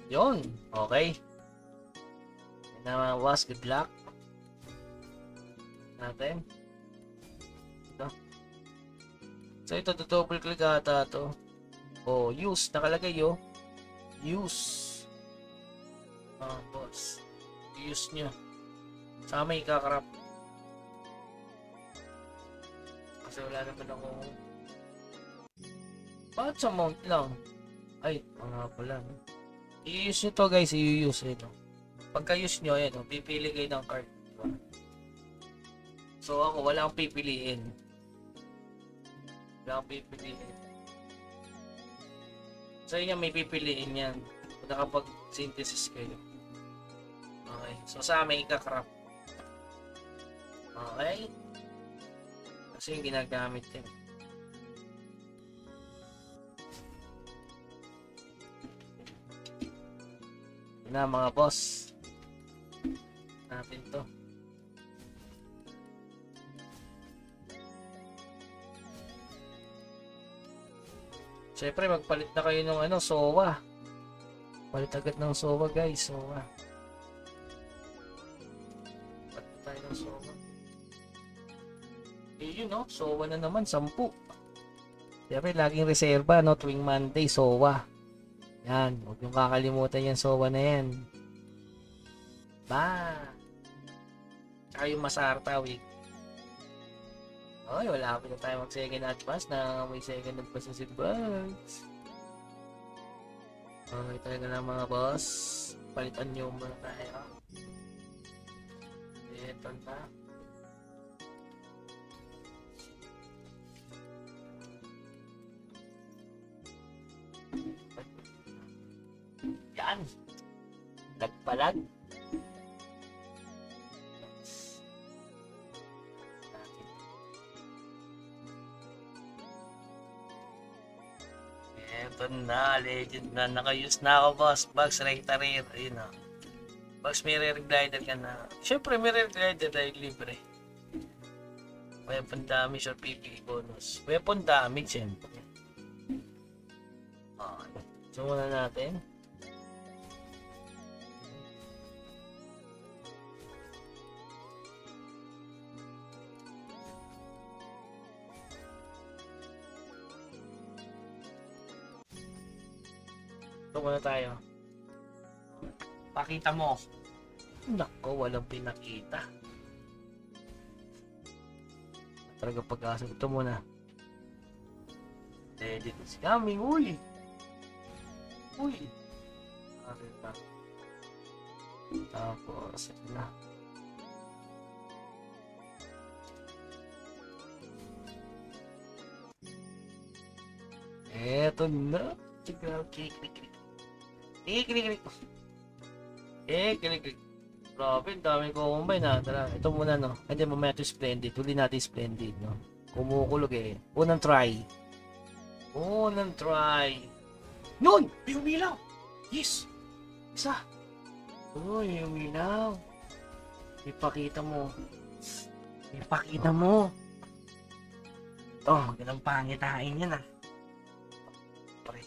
Yun. Okay. Yan na mga boss. Good luck. Natin. Ito. So ito, double click ata to. Oh, use. Nakalagay yo. Use. Boss. Use nyo. Sa may kakarap. Kasi wala naman ako. Bakit sa mount lang? Ay, nga pala. I-use nyo to guys. I-use ito. Pagka-use nyo, yan. Pipili kayo ng card. Diba? So ako, wala akong pipiliin. Wala akong pipiliin. Sa inyo, may pipiliin yan. Kung nakapag-synthesis kayo. Okay. So sa amin, ikakrap. Okay. Kasi yung ginagamit din. Yun na mga boss. Natin to. Siyempre magpalit na kayo ng SOA. Palit agad ng SOA guys. SOA. Palit na tayo ng SOA. Yun no, SOA na naman, 10. Siyempre laging reserva no, tuwing Monday SOA. Yan, huwag yung kakalimutan yung SOA na yan. Ba. Tsaka yung Masarta week. Ay, wala pa na tayo mag second advance na may second advance si Bugs. Okay, talaga lang mga boss. Palitan nyo muna tayo. Ito na. Yan. Nagpalag. Ito na, legend na. Naka-use na ako, boss. Bugs, Raytarir. Ayun o. Bugs, may rare glider ka na. Siyempre, may rare glider dahil libre. Weapon damage or PvE bonus. Weapon damage, siyempre. Okay. So, muna natin. Ito muna tayo. Pakita mo. Nako, walang pinakita. Talaga pag-asa. Ito muna. Legend is coming. Uy! Uy! Nakita. Tapos, ito na. Eto na. Klik. Grabe, dami ko combine na. Tara, ito muna no. Hindi mamaya ito splendid. Huli natin splendid no. Kumukulog eh. Unang try. Yun! May umilaw! Yes! Isa! Uy, umilaw. Ipakita mo. Ito, magandang pangitain yan ah. Pre.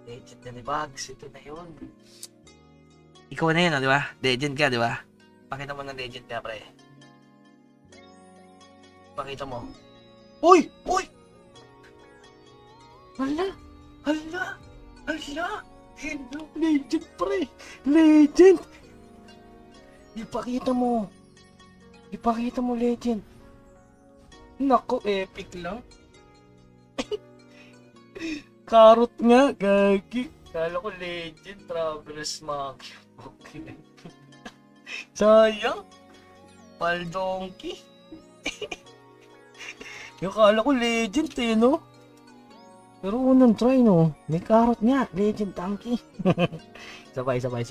Legend na ni Bugs. Ito na yun. Ikaw na yun, di ba? Legend ka, di ba? Pakita mo ng legend ka, pre. Pakita mo. Uy! Hala! Hello, legend, pre! Legend! Ipakita mo, legend. Nako, epic lang. Karot nga, gagi. Kala ko legend, Traveler's Mark. Okay. Sayang. Paldonkey. Yung kala ko legend eh, no? Pero unang try, no? May karot nga, legend donkey. Isa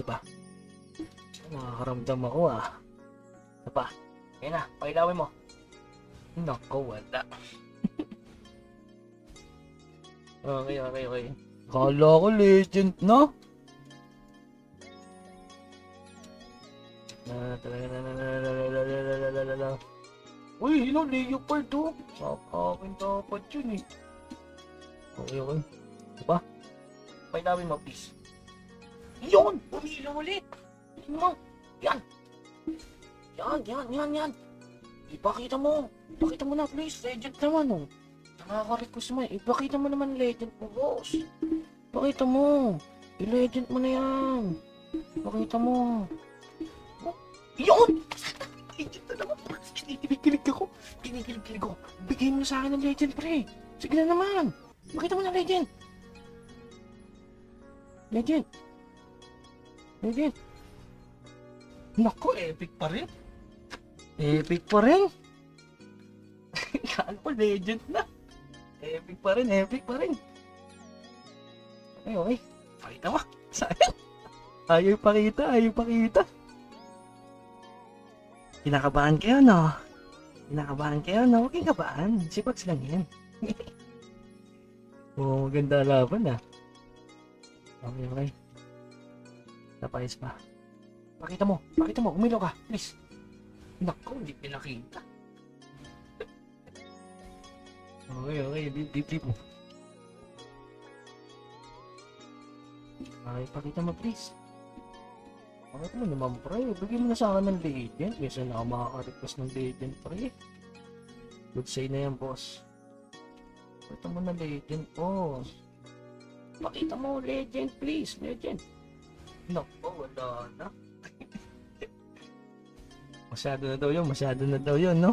pa. Nakakaramdam ako, ah. Isa pa. Ayan na, pakilawin mo. Nako, wala. Okay. Kala ko legend na. Uy, Leopard to. Akin dapat yun eh. Okay. Diba? Pakilawin mo please. Yun! Umilo ulit! Tingnan mo! Yan! Yan! Ipakita mo! Ipakita mo na please! Legend naman oh! Nakaka-request mo eh! Ipakita mo naman legend mo boss! Ipakita mo! I-legend mo na yan! Ipakita mo! Oh, yun! Legend na naman! Kinikilig ako! Kinikilig ako! Bigay mo sa akin ng legend pre! Sige na naman! Ipakita mo na legend! Legend! Naku, epic pa rin! Epic pa rin! Kala ko legend na! Epic pa rin! Okay. Pakita mo! Sayang! Ayaw pakita! Kinakabahan kayo, no? Huwag kang kabahan. Sipags lang yan. Oo, maganda laban, ah. Okay. Tapayos pa. Pakita mo. Umilaw ka, please. Naku, hindi pinakita. Okay. Deep mo. Okay, pakita mo, please. Pakita mo naman, pre. Bigyan mo na sa akin ng legend. Minsan na ako makaka-request ng legend, pre. Good say na yan, boss. Pakita mo na legend, boss. Pakita mo, legend, please. Legend. Naku, wala na. Masyado na daw yun, no?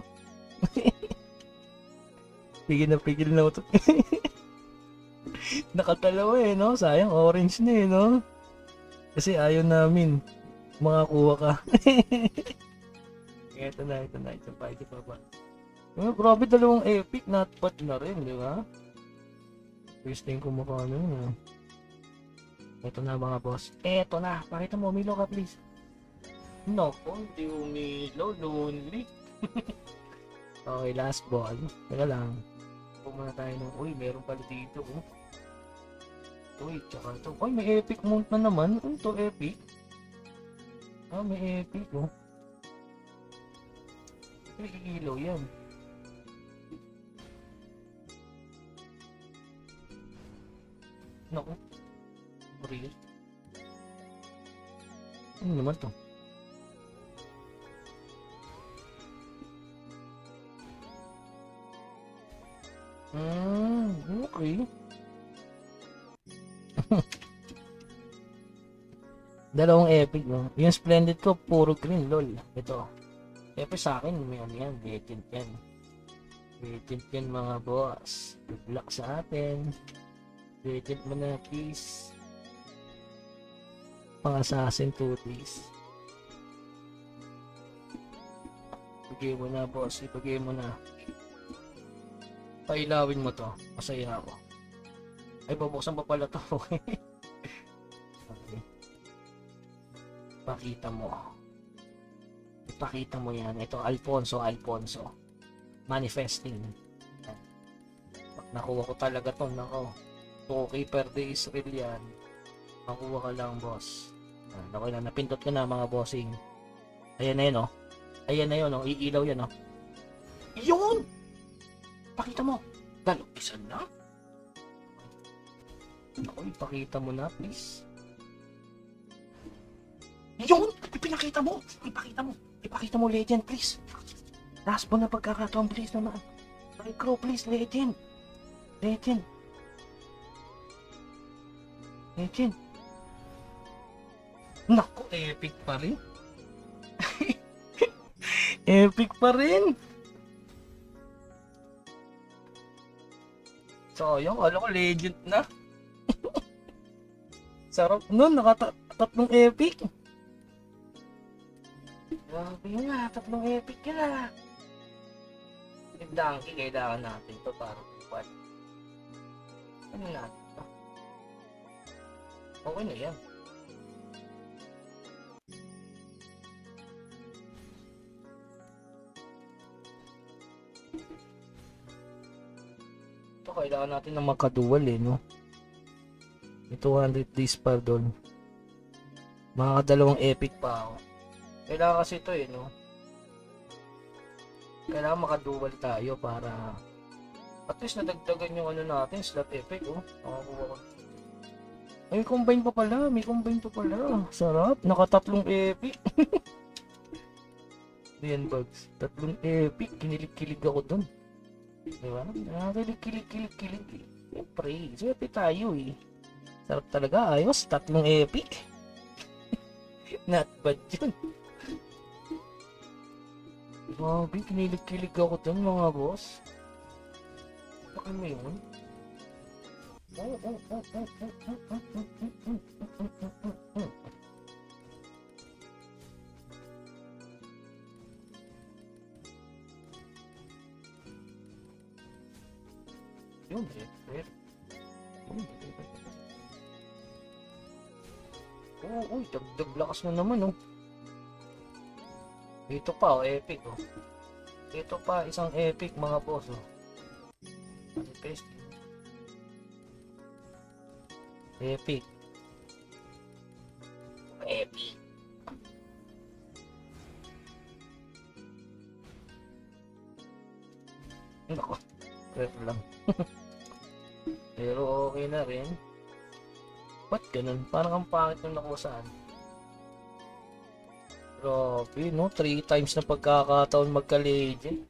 Pigil na ito. Nakatalawa eh, no? Sayang, orange na eh, no? Kasi ayaw namin makakuha ka. Ito na. Ito pa. Grabe, dalawang epic, notpad na rin, di ba? Wasting ko mukha na yun, eh. Ito na mga boss. Ito na. Pakita mo, umilaw ka please. Naku, hindi umilaw. Lonely. Okay, last ball. Teka lang. Pumuna tayo ng... Uy, meron pala dito. Oh. Uy, tsaka ito. Uy, may epic mount na naman. Ano to, epic? Ah, may epic, oh. May ilaw yan. Naku. Real. Ano naman to? Okay. Dalawang epic, no? Yung splendid ko, puro green, lol. Ito. Siyempre sa akin, may ano yan, legend yan. Legend yan mga boss. Good luck sa atin. Legend mo na, please. Pang assassin 2 days. Ibigay mo na, boss. Ibigay mo na. Pailawin mo to. Masaya ako. Ay, babuksan pa pala to. Okay. Ipakita mo yan. Ito, Alfonso. Manifesting. Pag nakuha ko talaga to, nako. 2K per day is real yan. Makuha ka lang, boss. Okay na, napindot ko na mga bossing. Ayan na yun, oh. Iilaw yan, oh. Yun! Pakita mo. Galupisan na. Ako, ipakita mo na, please. Yun! Ipinakita mo! Ipakita mo, legend, please. Last ball na pagkakataon, please naman. Crow, please, legend. Legend. Naku, epic pa rin. Epic pa rin. Sayang, alam ko legend na. Sarap nun, nakatatlong epic. Grabe yun nga, tatlong epic yun ah. Yung donkey, kailangan natin to para buwan. Ano natin to? Okay na yan. Ito, kailangan natin na magkadual eh, no? May 200 days pa doon. Makakadalawang epic pa ako. Kailangan kasi ito eh, no? Kailangan makadual tayo para at least nadagdagan yung ano natin, slot epic, oh. Nakakuha ko. Ay, may combine pa pala. May combine pa pala. Sarap. Nakatatlong epic. Ayan, Bugs. Tatlong epic. Kinilig-kilig ako dun. Diba? Kilig-kilig. Siyempre. Swerte tayo eh. Sarap talaga. Ayos. Tatlong epic. Not bad yun. Grabe. Kinilig-kilig ako dun mga boss. Bakit mo yun? Yun, uy, dagdag lakas na naman, oh. Ito pa, oh, epic, oh. Ito pa, isang epic, mga boss, oh. Manifest. Epic. Epic. Nako, ref lang. Pero okay na rin. Ba't ganun? Parang ang pangit nung nakusaan. Grabe, no? 3 times na pagkakataon magka-legend.